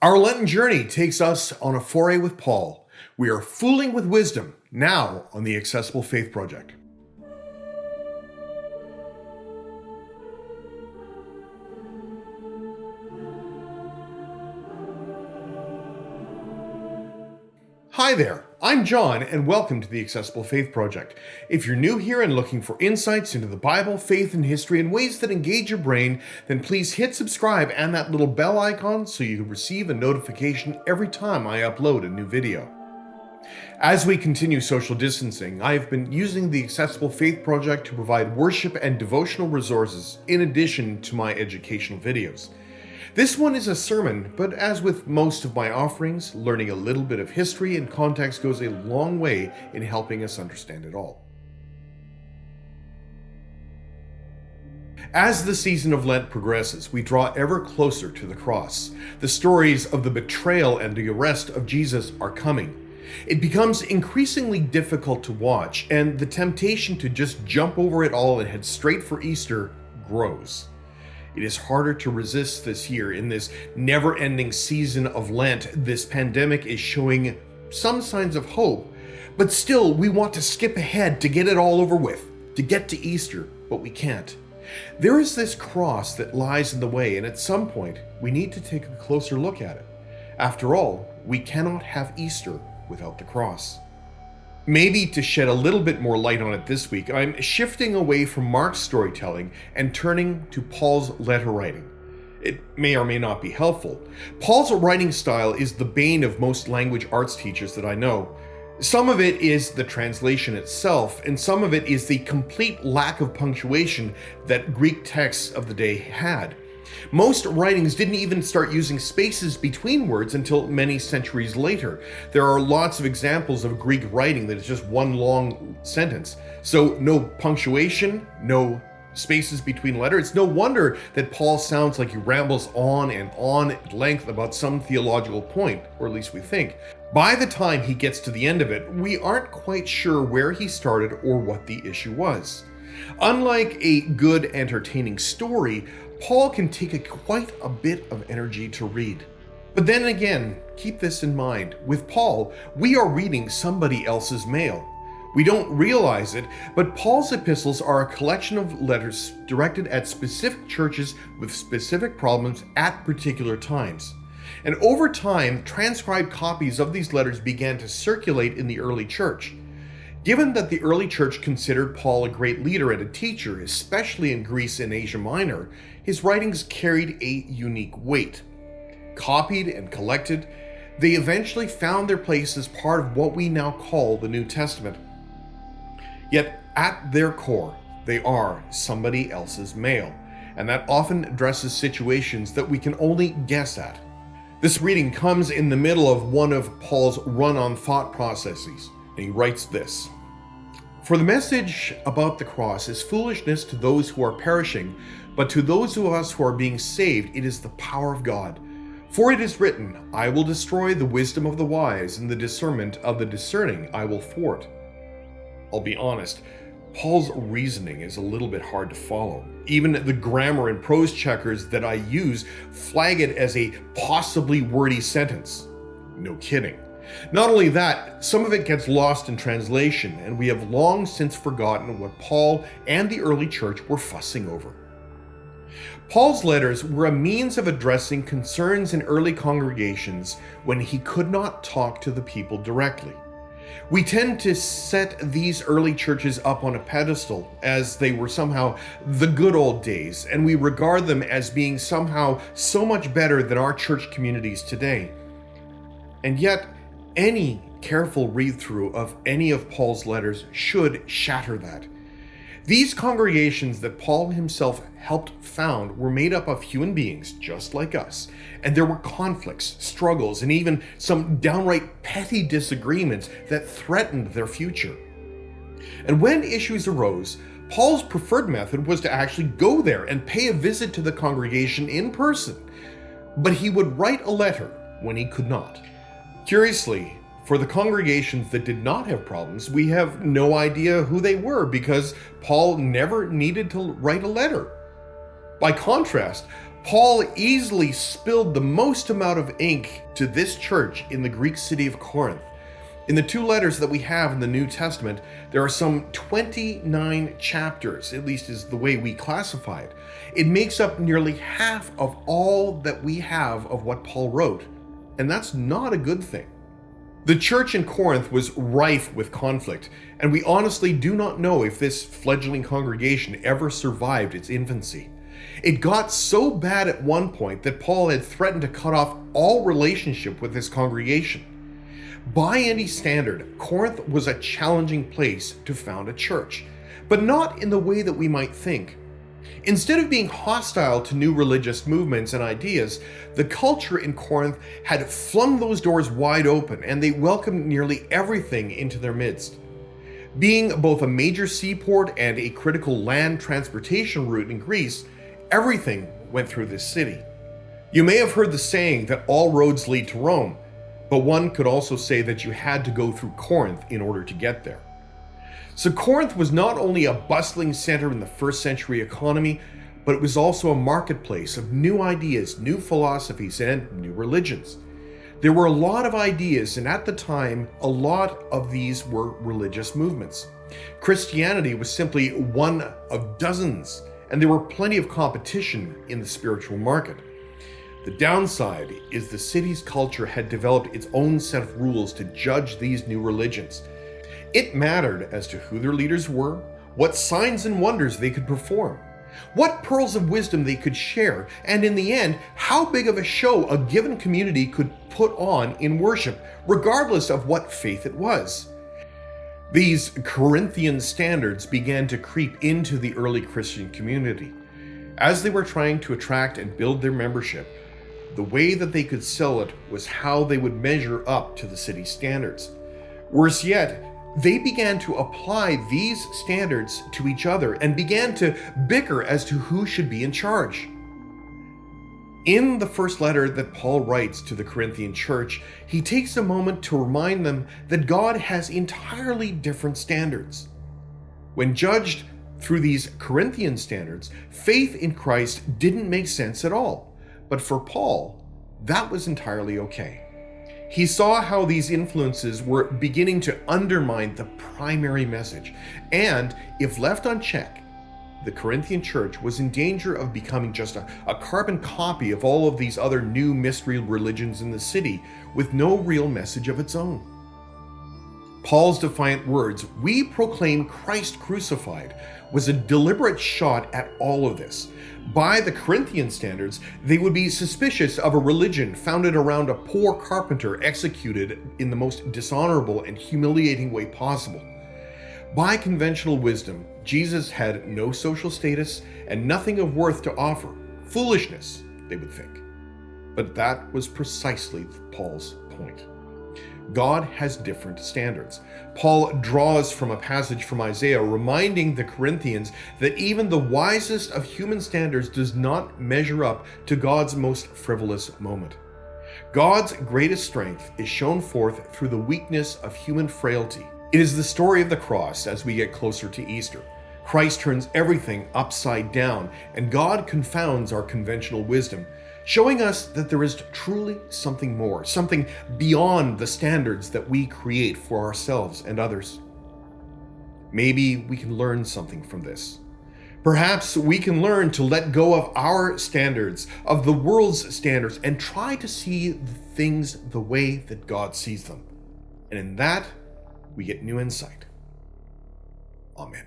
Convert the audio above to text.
Our Lenten journey takes us on a foray with Paul. We are fooling with wisdom now on the Accessible Faith Project. Hi there, I'm John, and welcome to the Accessible Faith Project. If you're new here and looking for insights into the Bible, faith, and history in ways that engage your brain, then please hit subscribe and that little bell icon so you can receive a notification every time I upload a new video. As we continue social distancing, I have been using the Accessible Faith Project to provide worship and devotional resources in addition to my educational videos. This one is a sermon, but as with most of my offerings, learning a little bit of history and context goes a long way in helping us understand it all. As the season of Lent progresses, we draw ever closer to the cross. The stories of the betrayal and the arrest of Jesus are coming. It becomes increasingly difficult to watch, and the temptation to just jump over it all and head straight for Easter grows. It is harder to resist this year. In this never-ending season of Lent, this pandemic is showing some signs of hope, but still we want to skip ahead to get it all over with, to get to Easter, but we can't. There is this cross that lies in the way, and at some point we need to take a closer look at it. After all, we cannot have Easter without the cross. Maybe to shed a little bit more light on it this week, I'm shifting away from Mark's storytelling and turning to Paul's letter writing. It may or may not be helpful. Paul's writing style is the bane of most language arts teachers that I know. Some of it is the translation itself, and some of it is the complete lack of punctuation that Greek texts of the day had. Most writings didn't even start using spaces between words until many centuries later. There are lots of examples of Greek writing that is just one long sentence. So no punctuation, no spaces between letters. It's no wonder that Paul sounds like he rambles on and on at length about some theological point, or at least we think. By the time he gets to the end of it, we aren't quite sure where he started or what the issue was. Unlike a good, entertaining story, Paul can take quite a bit of energy to read. But then again, keep this in mind. With Paul, we are reading somebody else's mail. We don't realize it, but Paul's epistles are a collection of letters directed at specific churches with specific problems at particular times. And over time, transcribed copies of these letters began to circulate in the early church. Given that the early church considered Paul a great leader and a teacher, especially in Greece and Asia Minor, his writings carried a unique weight. Copied and collected, they eventually found their place as part of what we now call the New Testament. Yet at their core, they are somebody else's mail, and that often addresses situations that we can only guess at. This reading comes in the middle of one of Paul's run-on thought processes, and he writes this: "For the message about the cross is foolishness to those who are perishing, but to those of us who are being saved, it is the power of God. For it is written, I will destroy the wisdom of the wise, and the discernment of the discerning I will thwart." I'll be honest, Paul's reasoning is a little bit hard to follow. Even the grammar and prose checkers that I use flag it as a possibly wordy sentence. No kidding. Not only that, some of it gets lost in translation, and we have long since forgotten what Paul and the early church were fussing over. Paul's letters were a means of addressing concerns in early congregations when he could not talk to the people directly. We tend to set these early churches up on a pedestal as they were somehow the good old days, and we regard them as being somehow so much better than our church communities today. And yet, any careful read-through of any of Paul's letters should shatter that. These congregations that Paul himself helped found were made up of human beings just like us, and there were conflicts, struggles, and even some downright petty disagreements that threatened their future. And when issues arose, Paul's preferred method was to actually go there and pay a visit to the congregation in person, but he would write a letter when he could not. Curiously, for the congregations that did not have problems, we have no idea who they were because Paul never needed to write a letter. By contrast, Paul easily spilled the most amount of ink to this church in the Greek city of Corinth. In the 2 letters that we have in the New Testament, there are some 29 chapters, at least is the way we classify it. It makes up nearly half of all that we have of what Paul wrote, and that's not a good thing. The church in Corinth was rife with conflict, and we honestly do not know if this fledgling congregation ever survived its infancy. It got so bad at one point that Paul had threatened to cut off all relationship with his congregation. By any standard, Corinth was a challenging place to found a church, but not in the way that we might think. Instead of being hostile to new religious movements and ideas, the culture in Corinth had flung those doors wide open, and they welcomed nearly everything into their midst. Being both a major seaport and a critical land transportation route in Greece, everything went through this city. You may have heard the saying that all roads lead to Rome, but one could also say that you had to go through Corinth in order to get there. So Corinth was not only a bustling center in the first century economy, but it was also a marketplace of new ideas, new philosophies, and new religions. There were a lot of ideas, and at the time, a lot of these were religious movements. Christianity was simply one of dozens, and there were plenty of competition in the spiritual market. The downside is the city's culture had developed its own set of rules to judge these new religions. It mattered as to who their leaders were, what signs and wonders they could perform, what pearls of wisdom they could share, and in the end, how big of a show a given community could put on in worship, regardless of what faith it was. These Corinthian standards began to creep into the early Christian community. As they were trying to attract and build their membership, the way that they could sell it was how they would measure up to the city's standards. Worse yet, they began to apply these standards to each other and began to bicker as to who should be in charge. In the first letter that Paul writes to the Corinthian church, he takes a moment to remind them that God has entirely different standards. When judged through these Corinthian standards, faith in Christ didn't make sense at all. But for Paul, that was entirely okay. He saw how these influences were beginning to undermine the primary message, and if left unchecked, the Corinthian church was in danger of becoming just a carbon copy of all of these other new mystery religions in the city with no real message of its own. Paul's defiant words, "We proclaim Christ crucified," was a deliberate shot at all of this. By the Corinthian standards, they would be suspicious of a religion founded around a poor carpenter executed in the most dishonorable and humiliating way possible. By conventional wisdom, Jesus had no social status and nothing of worth to offer. Foolishness, they would think. But that was precisely Paul's point. God has different standards. Paul draws from a passage from Isaiah reminding the Corinthians that even the wisest of human standards does not measure up to God's most frivolous moment. God's greatest strength is shown forth through the weakness of human frailty. It is the story of the cross as we get closer to Easter. Christ turns everything upside down, and God confounds our conventional wisdom, showing us that there is truly something more, something beyond the standards that we create for ourselves and others. Maybe we can learn something from this. Perhaps we can learn to let go of our standards, of the world's standards, and try to see things the way that God sees them. And in that, we get new insight. Amen.